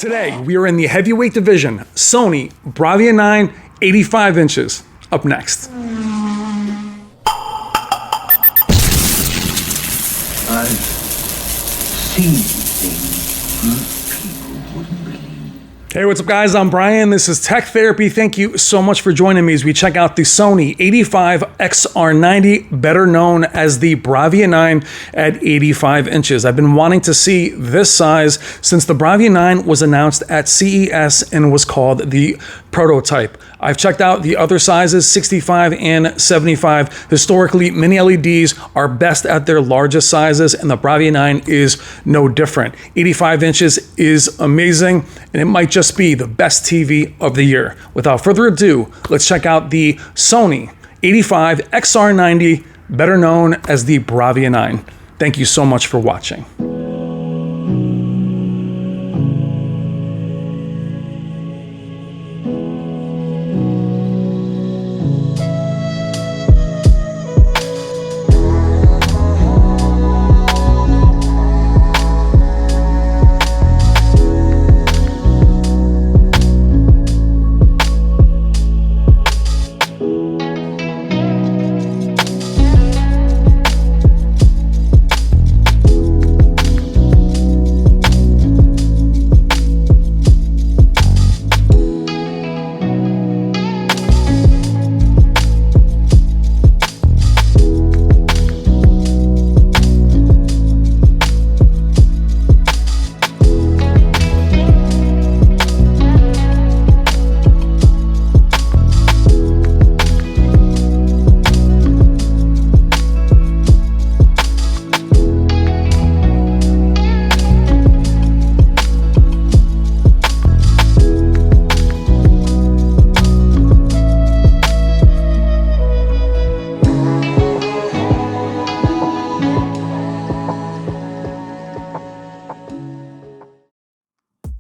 Today, we are in the heavyweight division. Sony Bravia 9, 85 inches. Up next. I've seen things people wouldn't believe. Hey, what's up guys? I'm Brian. This is Tech Therapy. Thank you so much for joining me as we check out the Sony 85 XR90, better known as the Bravia 9 at 85 inches. I've been wanting to see this size since the Bravia 9 was announced at CES and was called the prototype. I've checked out the other sizes, 65 and 75. Historically, mini LEDs are best at their largest sizes, and the Bravia 9 is no different. 85 inches is amazing, and it might just be the best TV of the year. Without further ado, let's check out the Sony 85 XR90, better known as the Bravia 9. Thank you so much for watching.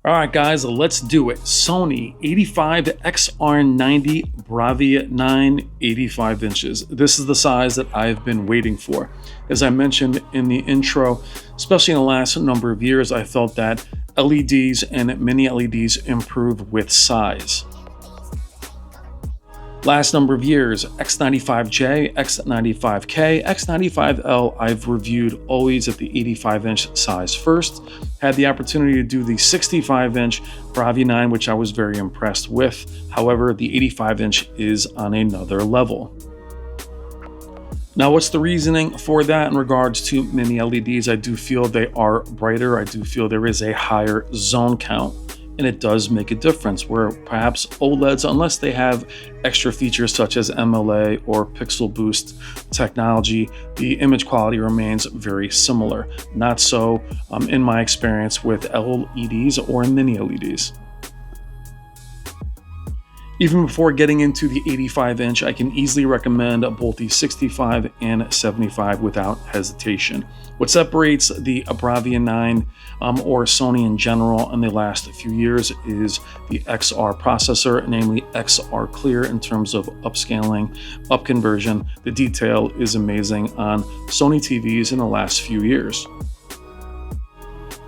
All right, guys, let's do it. Sony 85 XR90 Bravia 9, 85 inches. This is the size that I've been waiting for. As I mentioned in the intro, especially in the last number of years, I felt that LEDs and mini LEDs improve with size. Last number of years, X95J, X95K, X95L, I've reviewed always at the 85-inch size first. Had the opportunity to do the 65-inch Bravia 9, which I was very impressed with. However, the 85-inch is on another level. Now, what's the reasoning for that in regards to mini LEDs? I do feel they are brighter. I do feel there is a higher zone count. And it does make a difference where perhaps OLEDs, unless they have extra features such as MLA or pixel boost technology, the image quality remains very similar. Not so in my experience with LEDs or mini LEDs. Even before getting into the 85-inch, I can easily recommend both the 65 and 75 without hesitation. What separates the Bravia 9 or Sony in general in the last few years is the XR processor, namely XR Clear in terms of upscaling, up conversion. The detail is amazing on Sony TVs in the last few years.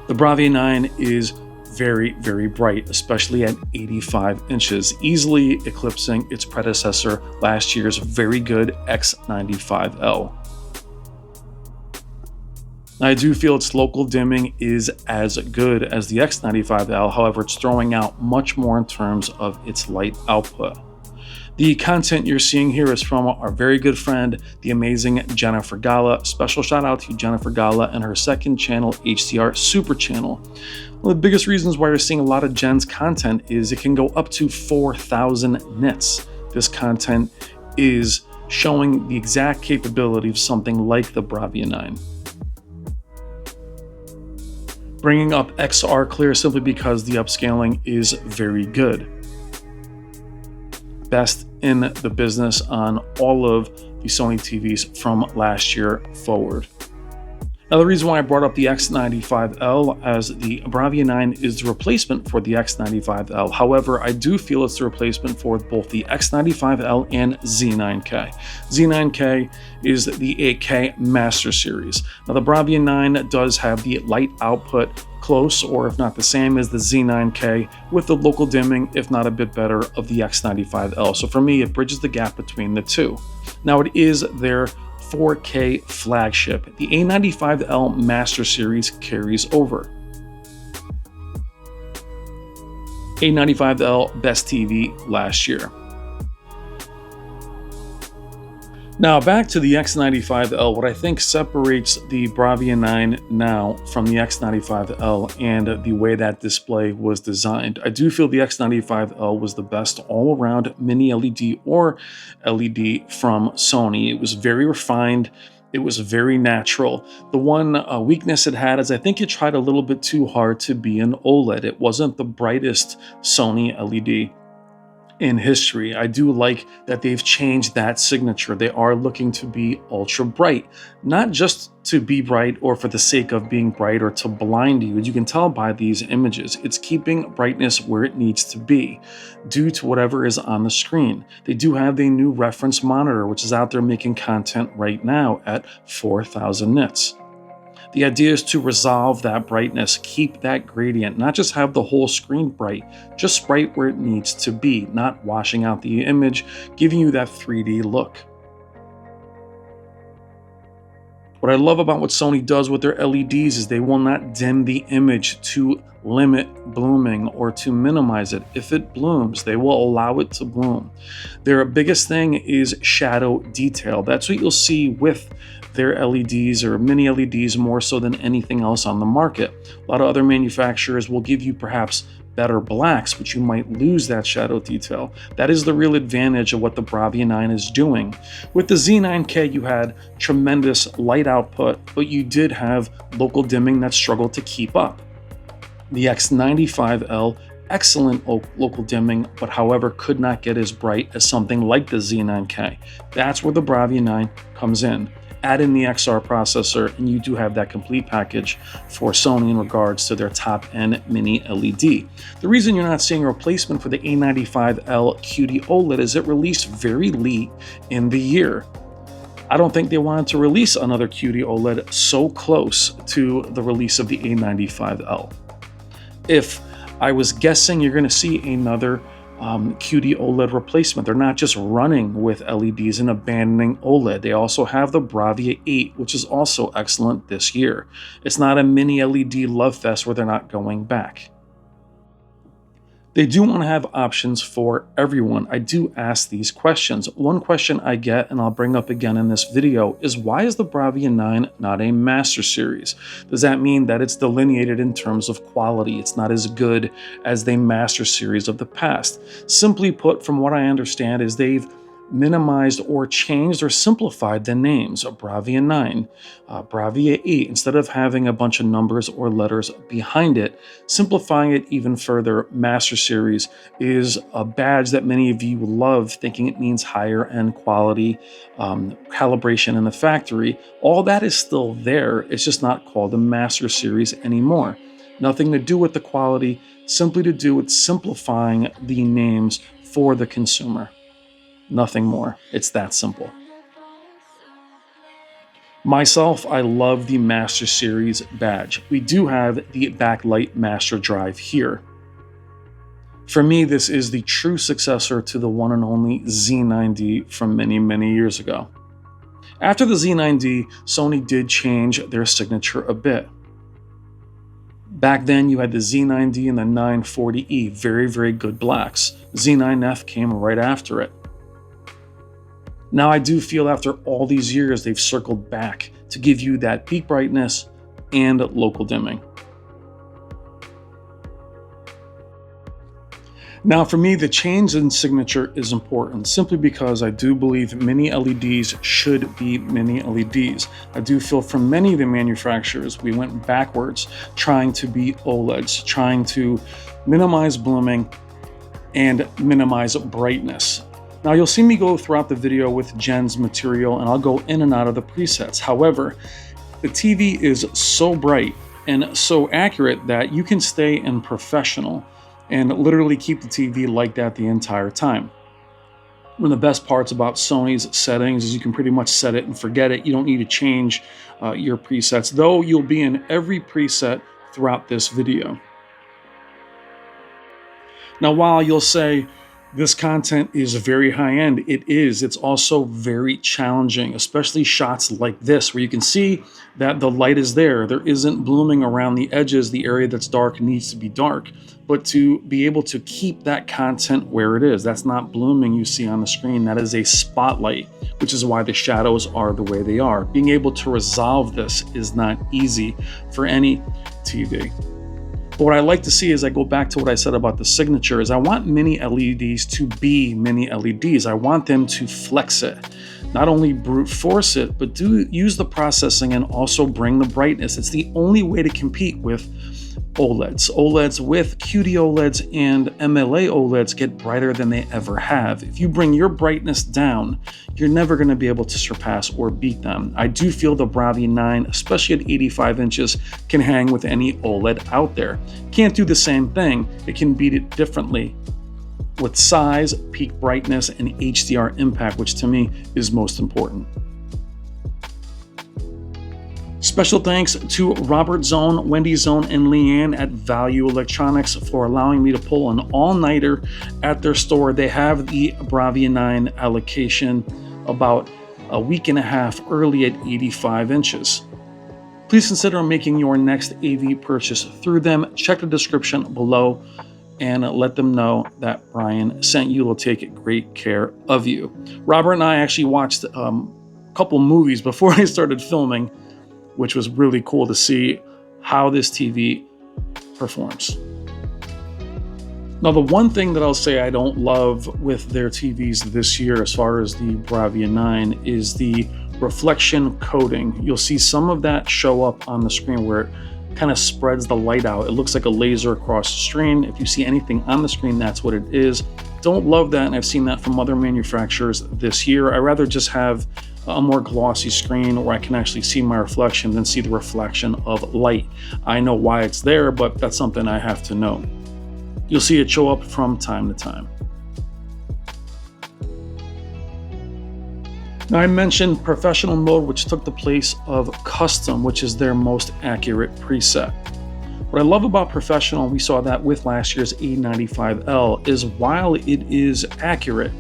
The Bravia 9 is very, very bright, especially at 85 inches, easily eclipsing its predecessor, last year's very good X95L. I do feel its local dimming is as good as the X95L, however, it's throwing out much more in terms of its light output. The content you're seeing here is from our very good friend, the Amazing Jennifer Gala. Special shout out to Jennifer Gala and her second channel, HDR Super Channel. One of the biggest reasons why you're seeing a lot of Jen's content is it can go up to 4,000 nits. This content is showing the exact capability of something like the Bravia 9. Bringing up XR Clear simply because the upscaling is very good. Best in the business on all of the Sony TVs from last year forward. Now, the reason why I brought up the X95L as the Bravia 9 is the replacement for the X95L. However, I do feel it's the replacement for both the X95L and Z9K. Z9K is the 8K Master Series. Now, the Bravia 9 does have the light output close, or if not the same as the Z9K, with the local dimming, if not a bit better, of the X95L. So for me, it bridges the gap between the two. Now it is their 4K flagship. The A95L Master Series carries over. A95L Best TV last year. Now back to the X95L, what I think separates the Bravia 9 now from the X95L and the way that display was designed. I do feel the X95L was the best all-around mini LED or LED from Sony. It was very refined. It was very natural. The one weakness it had is I think it tried a little bit too hard to be an OLED. It wasn't the brightest Sony LED in history. I do like that they've changed that signature. They are looking to be ultra bright, not just to be bright or for the sake of being bright or to blind you. As you can tell by these images, it's keeping brightness where it needs to be due to whatever is on the screen. They do have a new reference monitor, which is out there making content right now at 4,000 nits. The idea is to resolve that brightness, keep that gradient, not just have the whole screen bright, just bright where it needs to be, not washing out the image, giving you that 3D look. What I love about what Sony does with their LEDs is they will not dim the image to limit blooming or to minimize it. If it blooms, they will allow it to bloom. Their biggest thing is shadow detail. That's what you'll see with their LEDs or mini LEDs more so than anything else on the market. A lot of other manufacturers will give you perhaps better blacks, but you might lose that shadow detail. That is the real advantage of what the Bravia 9 is doing. With the Z9K, you had tremendous light output, but you did have local dimming that struggled to keep up. The X95L, excellent local dimming, but however could not get as bright as something like the Z9K. That's where the Bravia 9 comes in. Add in the XR processor, and you do have that complete package for Sony in regards to their top-end mini LED. The reason you're not seeing a replacement for the A95L QD OLED is it released very late in the year. I don't think they wanted to release another QD OLED so close to the release of the A95L. If I was guessing, you're going to see another QD OLED replacement. They're not just running with LEDs and abandoning OLED. They also have the Bravia 8, which is also excellent this year. It's not a mini LED love fest where they're not going back. They do want to have options for everyone. I do ask these questions. One question I get, and I'll bring up again in this video, is why is the Bravia 9 not a Master Series? Does that mean that it's delineated in terms of quality? It's not as good as the Master Series of the past. Simply put, from what I understand, is they've minimized or changed or simplified the names of Bravia 9, Bravia 8. Instead of having a bunch of numbers or letters behind it, simplifying it even further. Master Series is a badge that many of you love, thinking it means higher end quality, calibration in the factory. All that is still there. It's just not called the Master Series anymore. Nothing to do with the quality, simply to do with simplifying the names for the consumer. Nothing more. It's that simple. Myself, I love the Master Series badge. We do have the backlight Master Drive here. For me, this is the true successor to the one and only Z9D from many, many years ago. After the Z9D, Sony did change their signature a bit. Back then, you had the Z9D and the 940E, very, very good blacks. Z9F came right after it. Now I do feel after all these years, they've circled back to give you that peak brightness and local dimming. Now for me, the change in signature is important simply because I do believe mini LEDs should be mini LEDs. I do feel from many of the manufacturers, we went backwards trying to be OLEDs, trying to minimize blooming and minimize brightness. Now you'll see me go throughout the video with Jen's material and I'll go in and out of the presets. However, the TV is so bright and so accurate that you can stay in professional and literally keep the TV like that the entire time. One of the best parts about Sony's settings is you can pretty much set it and forget it. You don't need to change your presets, though you'll be in every preset throughout this video. Now, while you'll say this content is very high end, it is. It's also very challenging, especially shots like this, where you can see that the light is there. There isn't blooming around the edges. The area that's dark needs to be dark. But to be able to keep that content where it is, that's not blooming you see on the screen. That is a spotlight, which is why the shadows are the way they are. Being able to resolve this is not easy for any TV. But what I like to see is I go back to what I said about the signature is I want mini LEDs to be mini LEDs. I want them to flex it, not only brute force it, but do use the processing and also bring the brightness. It's the only way to compete with OLEDs. OLEDs with QD OLEDs and MLA OLEDs get brighter than they ever have. If you bring your brightness down, you're never going to be able to surpass or beat them. I do feel the Bravia 9, especially at 85 inches, can hang with any OLED out there. Can't do the same thing. It can beat it differently with size, peak brightness, and HDR impact, which to me is most important. Special thanks to Robert Zone, Wendy Zone, and Leanne at Value Electronics for allowing me to pull an all-nighter at their store. They have the Bravia 9 allocation about a week and a half early at 85 inches. Please consider making your next AV purchase through them. Check the description below and let them know that Brian sent you. Will take great care of you. Robert and I actually watched a couple movies before I started filming, which was really cool to see how this TV performs. Now, the one thing that I'll say I don't love with their TVs this year, as far as the Bravia 9, is the reflection coating. You'll see some of that show up on the screen where it kind of spreads the light out. It looks like a laser across the screen. If you see anything on the screen, that's what it is. Don't love that, and I've seen that from other manufacturers this year. I'd rather just have a more glossy screen where I can actually see my reflection than see the reflection of light. I know why it's there, but that's something I have to know. You'll see it show up from time to time. Now, I mentioned professional mode, which took the place of custom, which is their most accurate preset. What I love about professional, we saw that with last year's A95L, is while it is accurate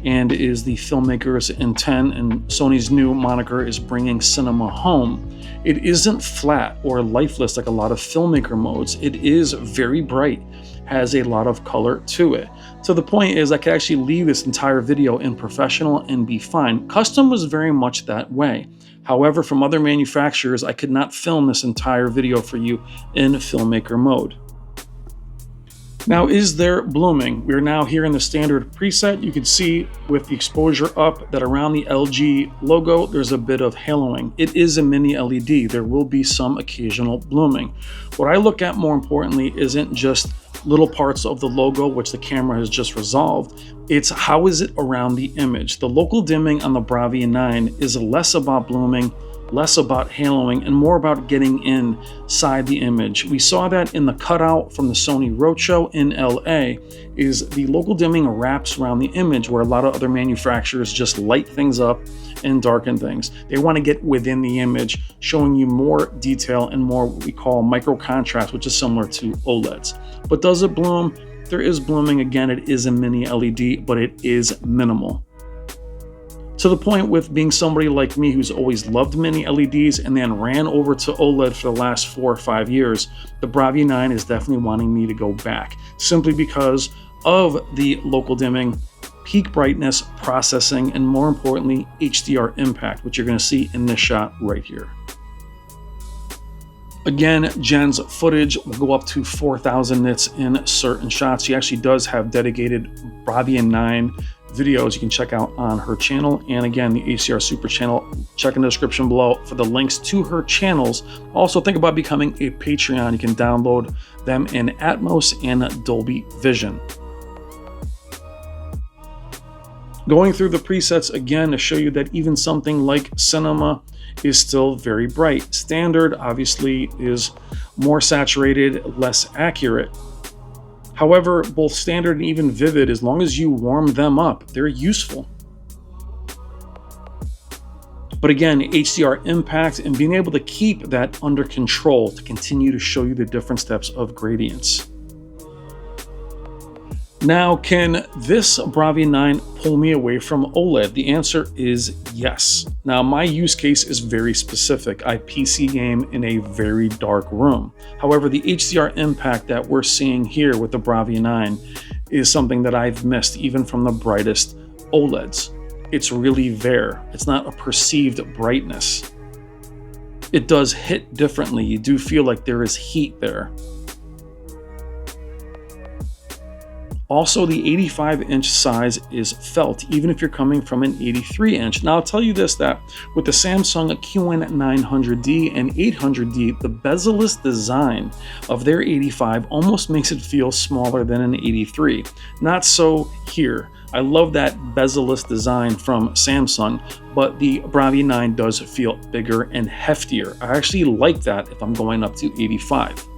and is the filmmaker's intent, and Sony's new moniker is bringing cinema home, it isn't flat or lifeless like a lot of filmmaker modes. It is very bright, has a lot of color to it. So the point is I could actually leave this entire video in professional and be fine. Custom was very much that way. However, from other manufacturers, I could not film this entire video for you in filmmaker mode. Now, is there blooming? We're now here in the standard preset. You can see with the exposure up that around the LG logo, there's a bit of haloing. It is a mini LED. There will be some occasional blooming. What I look at more importantly isn't just little parts of the logo, which the camera has just resolved. It's how is it around the image. The local dimming on the Bravia 9 is less about blooming, less about haloing, and more about getting inside the image. We saw that in the cutout from the Sony Roadshow in LA, is the local dimming wraps around the image where a lot of other manufacturers just light things up and darken things. They want to get within the image, showing you more detail and more what we call micro contrast, which is similar to OLEDs. But does it bloom? There is blooming. Again, it is a mini LED, but it is minimal. To the point with being somebody like me who's always loved mini LEDs and then ran over to OLED for the last 4 or 5 years, the Bravia 9 is definitely wanting me to go back, simply because of the local dimming, peak brightness, processing, and more importantly, HDR impact, which you're going to see in this shot right here. Again, Jen's footage will go up to 4,000 nits in certain shots. She actually does have dedicated Bravia 9 videos you can check out on her channel. And again, the HDR Super channel, check in the description below for the links to her channels. Also, think about becoming a Patreon. You can download them in Atmos and Dolby Vision. Going through the presets again to show you that even something like Cinema is still very bright. Standard obviously is more saturated, less accurate. However, both standard and even vivid, as long as you warm them up, they're useful. But again, HDR impact and being able to keep that under control to continue to show you the different steps of gradients. Now, can this Bravia 9 pull me away from OLED? The answer is yes. Now, my use case is very specific. I PC game in a very dark room. However, the HDR impact that we're seeing here with the Bravia 9 is something that I've missed even from the brightest OLEDs. It's really there. It's not a perceived brightness. It does hit differently. You do feel like there is heat there. Also, the 85-inch size is felt, even if you're coming from an 83-inch. Now, I'll tell you this, that with the Samsung QN900D and 800D, the bezel-less design of their 85 almost makes it feel smaller than an 83. Not so here. I love that bezel-less design from Samsung, but the Bravia 9 does feel bigger and heftier. I actually like that if I'm going up to 85.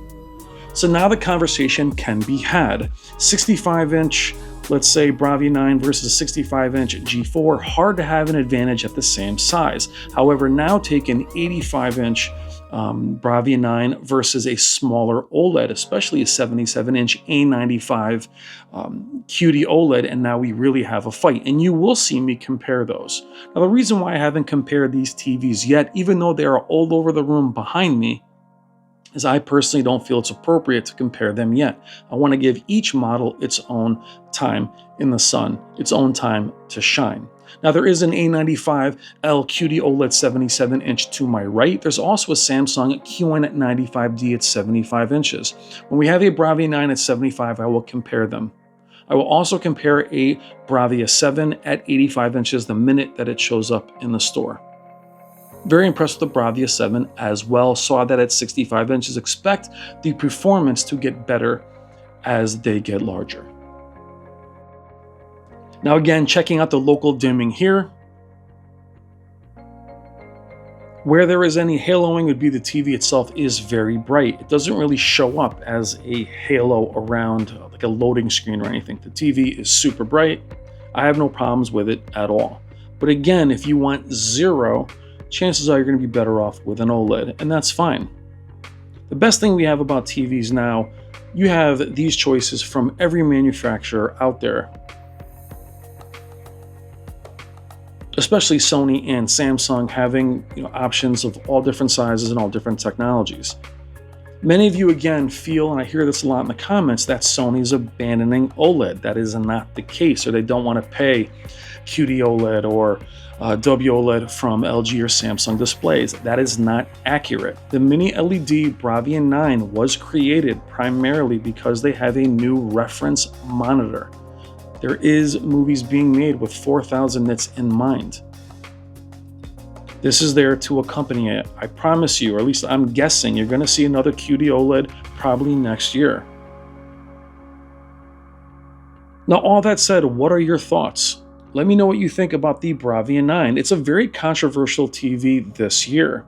So now the conversation can be had. 65-inch, let's say Bravia 9 versus 65-inch G4, hard to have an advantage at the same size. However, now take an 85-inch Bravia 9 versus a smaller OLED, especially a 77-inch A95 QD OLED, and now we really have a fight. And you will see me compare those. Now, the reason why I haven't compared these TVs yet, even though they are all over the room behind me, is I personally don't feel it's appropriate to compare them yet. I want to give each model its own time in the sun, its own time to shine. Now, there is an A95L QD OLED 77-inch to my right. There's also a Samsung QN95D at 75 inches. When we have a Bravia 9 at 75, I will compare them. I will also compare a Bravia 7 at 85 inches the minute that it shows up in the store. Very impressed with the Bravia 7 as well. Saw that at 65 inches. Expect the performance to get better as they get larger. Now again, checking out the local dimming here. Where there is any haloing would be the TV itself is very bright. It doesn't really show up as a halo around like a loading screen or anything. The TV is super bright. I have no problems with it at all. But again, if you want zero, chances are you're going to be better off with an OLED, and that's fine. The best thing we have about TVs now, you have these choices from every manufacturer out there, especially Sony and Samsung having options of all different sizes and all different technologies. Many of you, again, feel, and I hear this a lot in the comments, that Sony's abandoning OLED. That is not the case, or they don't want to pay QD OLED or WOLED from LG or Samsung displays. That is not accurate. The Mini LED Bravia 9 was created primarily because they have a new reference monitor. There is movies being made with 4,000 nits in mind. This is there to accompany it. I promise you, or at least I'm guessing, you're going to see another QD OLED probably next year. Now, all that said, what are your thoughts? Let me know what you think about the Bravia 9. It's a very controversial TV this year.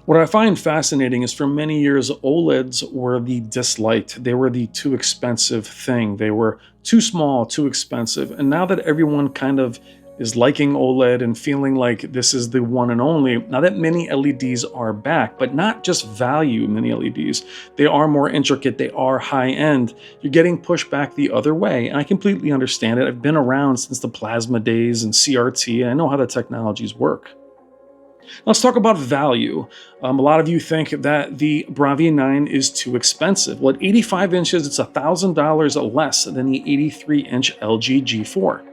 What I find fascinating is for many years, OLEDs were the disliked. They were the too expensive thing. They were too small, too expensive. And now that everyone kind of is liking OLED and feeling like this is the one and only, now that mini LEDs are back, but not just value mini LEDs, they are more intricate, they are high-end, you're getting pushed back the other way, and I completely understand it. I've been around since the plasma days and CRT, and I know how the technologies work. Let's talk about value. A lot of you think that the Bravia 9 is too expensive. Well, at 85 inches, it's $1,000 less than the 83-inch LG G4.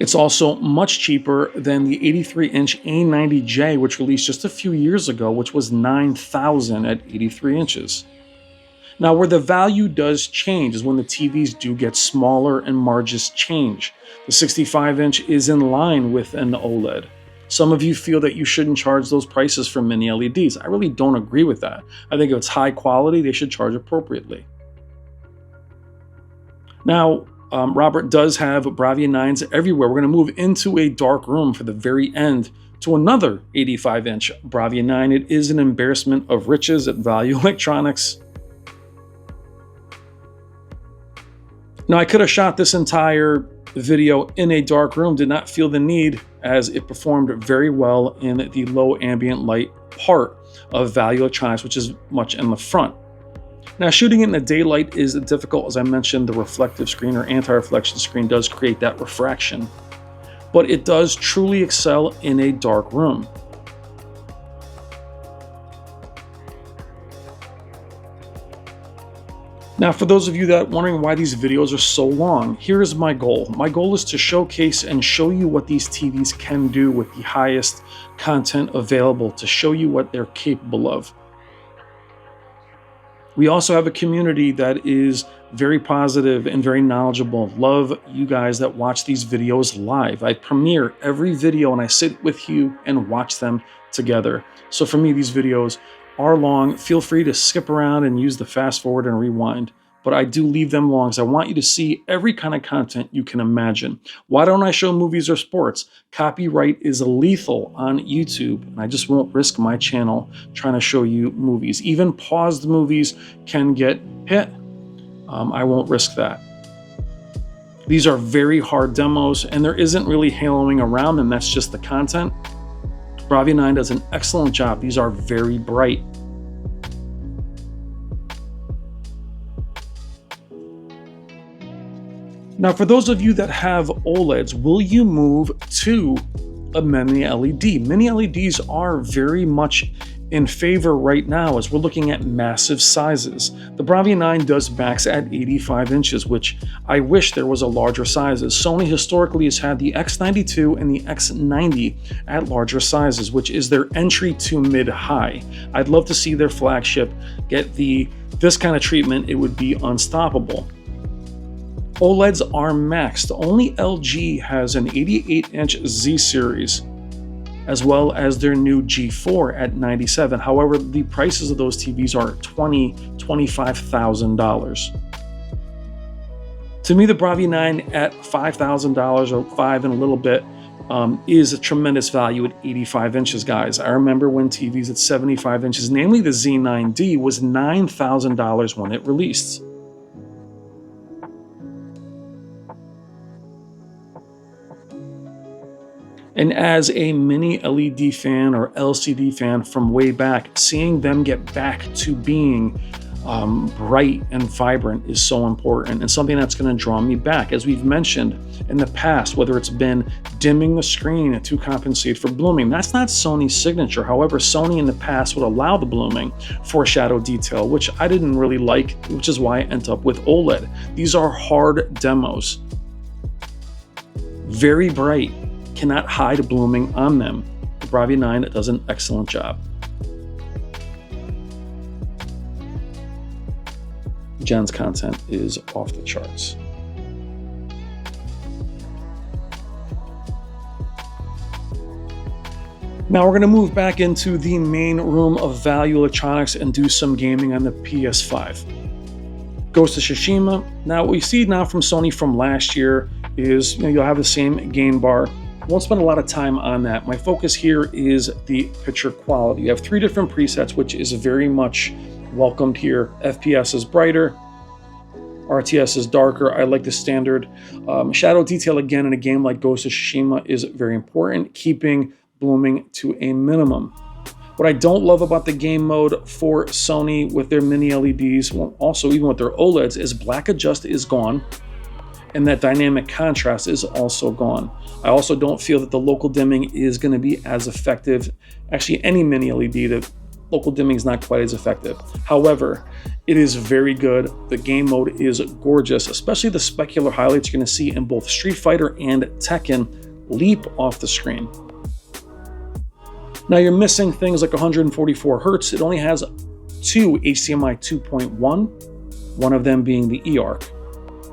It's also much cheaper than the 83-inch A90J, which released just a few years ago, which was $9,000 at 83 inches. Now, where the value does change is when the TVs do get smaller and margins change. The 65-inch is in line with an OLED. Some of you feel that you shouldn't charge those prices for mini LEDs. I really don't agree with that. I think if it's high quality, they should charge appropriately. Now, Robert does have Bravia 9s everywhere. We're going to move into a dark room for the very end to another 85-inch Bravia 9. It is an embarrassment of riches at Value Electronics. Now, I could have shot this entire video in a dark room, did not feel the need as it performed very well in the low ambient light part of Value Electronics, which is much in the front. Now, shooting it in the daylight is difficult. As I mentioned, the reflective screen or anti-reflection screen does create that refraction, but it does truly excel in a dark room. Now, for those of you that are wondering why these videos are so long, here is my goal. My goal is to showcase and show you what these TVs can do with the highest content available, to show you what they're capable of. We also have a community that is very positive and very knowledgeable. Love you guys that watch these videos live. I premiere every video and I sit with you and watch them together. So for me, these videos are long. Feel free to skip around and use the fast forward and rewind, but I do leave them long because I want you to see every kind of content you can imagine. Why don't I show movies or sports? Copyright is lethal on YouTube, and I just won't risk my channel trying to show you movies. Even paused movies can get hit. I won't risk that. These are very hard demos, and there isn't really haloing around them. That's just the content. Bravia 9 does an excellent job. These are very bright. Now, for those of you that have OLEDs, will you move to a mini LED? Mini LEDs are very much in favor right now as we're looking at massive sizes. The Bravia 9 does max at 85 inches, which I wish there was a larger sizes. Sony historically has had the X92 and the X90 at larger sizes, which is their entry to mid-high. I'd love to see their flagship get this kind of treatment. It would be unstoppable. OLEDs are maxed. Only LG has an 88-inch Z series, as well as their new G4 at $97. However, the prices of those TVs are $20,000, $25,000. To me, the Bravia 9 at $5,000 or $5 and a little bit is a tremendous value at 85 inches, guys. I remember when TVs at 75 inches, namely the Z9D, was $9,000 when it released. And as a mini LED fan or LCD fan from way back, seeing them get back to being bright and vibrant is so important and something that's going to draw me back. As we've mentioned in the past, whether it's been dimming the screen to compensate for blooming, that's not Sony's signature. However, Sony in the past would allow the blooming for shadow detail, which I didn't really like, which is why I ended up with OLED. These are hard demos. Very bright. Cannot hide blooming on them. The Bravia 9 does an excellent job. Jen's content is off the charts. Now we're going to move back into the main room of Value Electronics and do some gaming on the PS5. Ghost of Tsushima. Now what we see now from Sony from last year is you'll have the same gain bar. Won't spend a lot of time on that. My focus here is the picture quality. You have 3 different presets, which is very much welcomed here. FPS is brighter, RTS is darker. I like the standard. Shadow detail, again, in a game like Ghost of Tsushima is very important, keeping blooming to a minimum. What I don't love about the game mode for Sony with their mini LEDs, well, also even with their OLEDs, is black adjust is gone, and that dynamic contrast is also gone. I also don't feel that the local dimming is going to be as effective. Actually, any mini LED, the local dimming is not quite as effective. However, it is very good. The game mode is gorgeous, especially the specular highlights you're going to see in both Street Fighter and Tekken leap off the screen. Now you're missing things like 144 Hertz. It only has 2 HDMI 2.1, one of them being the eARC.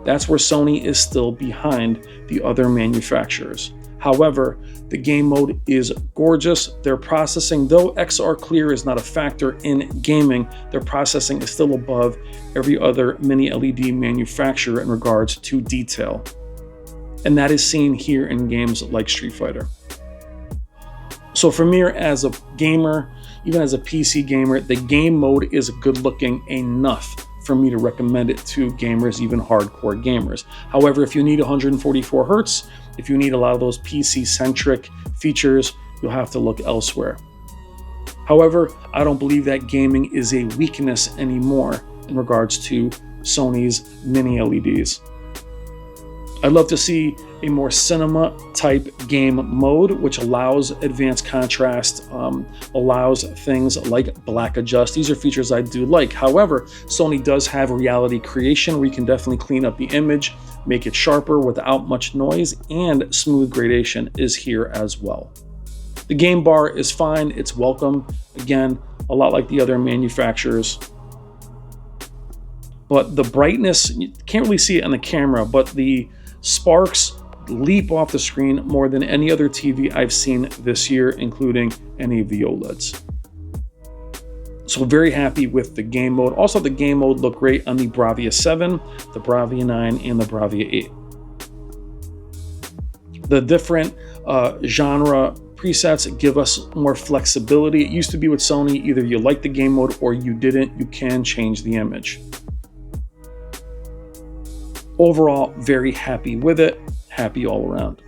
That's where Sony is still behind the other manufacturers. However, the game mode is gorgeous. Their processing, though XR Clear is not a factor in gaming, their processing is still above every other mini LED manufacturer in regards to detail. And that is seen here in games like Street Fighter. So for me, as a gamer, even as a PC gamer, the game mode is good looking enough for me to recommend it to gamers, even hardcore gamers. However, if you need 144 Hertz, if you need a lot of those PC-centric features, you'll have to look elsewhere. However, I don't believe that gaming is a weakness anymore in regards to Sony's mini LEDs. I'd love to see a more cinema type game mode, which allows advanced contrast, allows things like black adjust. These are features I do like. However, Sony does have reality creation where you can definitely clean up the image, make it sharper without much noise, and smooth gradation is here as well. The game bar is fine, it's welcome. Again, a lot like the other manufacturers. But the brightness, you can't really see it on the camera, but the sparks leap off the screen more than any other TV I've seen this year, including any of the OLEDs. So very happy with the game mode. Also, the game mode looked great on the Bravia 7, the Bravia 9, and the Bravia 8. The different genre presets give us more flexibility. It used to be with Sony, either you liked the game mode or you didn't. You can change the image. Overall, very happy with it. Happy all around.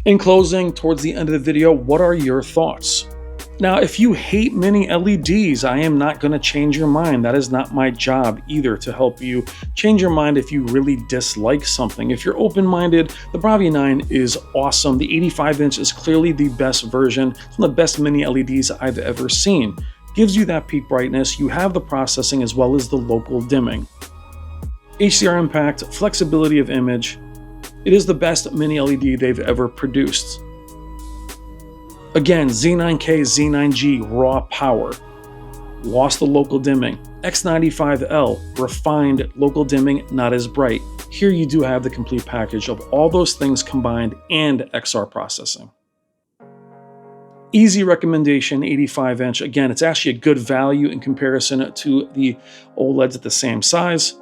In closing, towards the end of the video, what are your thoughts? Now, if you hate mini LEDs, I am not going to change your mind. That is not my job either, to help you change your mind if you really dislike something. If you're open-minded, the Bravia 9 is awesome. The 85-inch is clearly the best version, one of the best mini LEDs I've ever seen. Gives you that peak brightness, you have the processing as well as the local dimming. HDR impact, flexibility of image. It is the best mini LED they've ever produced. Again, Z9K, Z9G, raw power. Lost the local dimming. X95L, refined local dimming, not as bright. Here you do have the complete package of all those things combined and XR processing. Easy recommendation, 85-inch. Again, it's actually a good value in comparison to the OLEDs at the same size.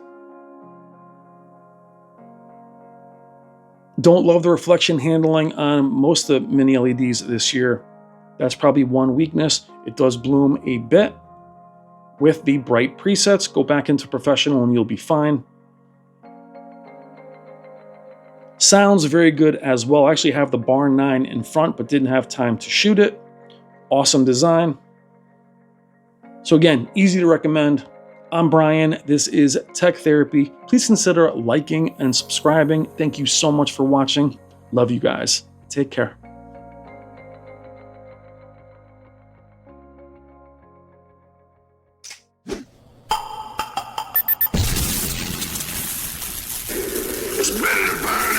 Don't love the reflection handling on most of the mini LEDs this year. That's probably one weakness. It does bloom a bit with the bright presets. Go back into professional and you'll be fine. Sounds very good as well. I actually have the Barn 9 in front, but didn't have time to shoot it. Awesome design. So again, easy to recommend. I'm Brian. This is Tech Therapy. Please consider liking and subscribing. Thank you so much for watching. Love you guys. Take care. It's better to burn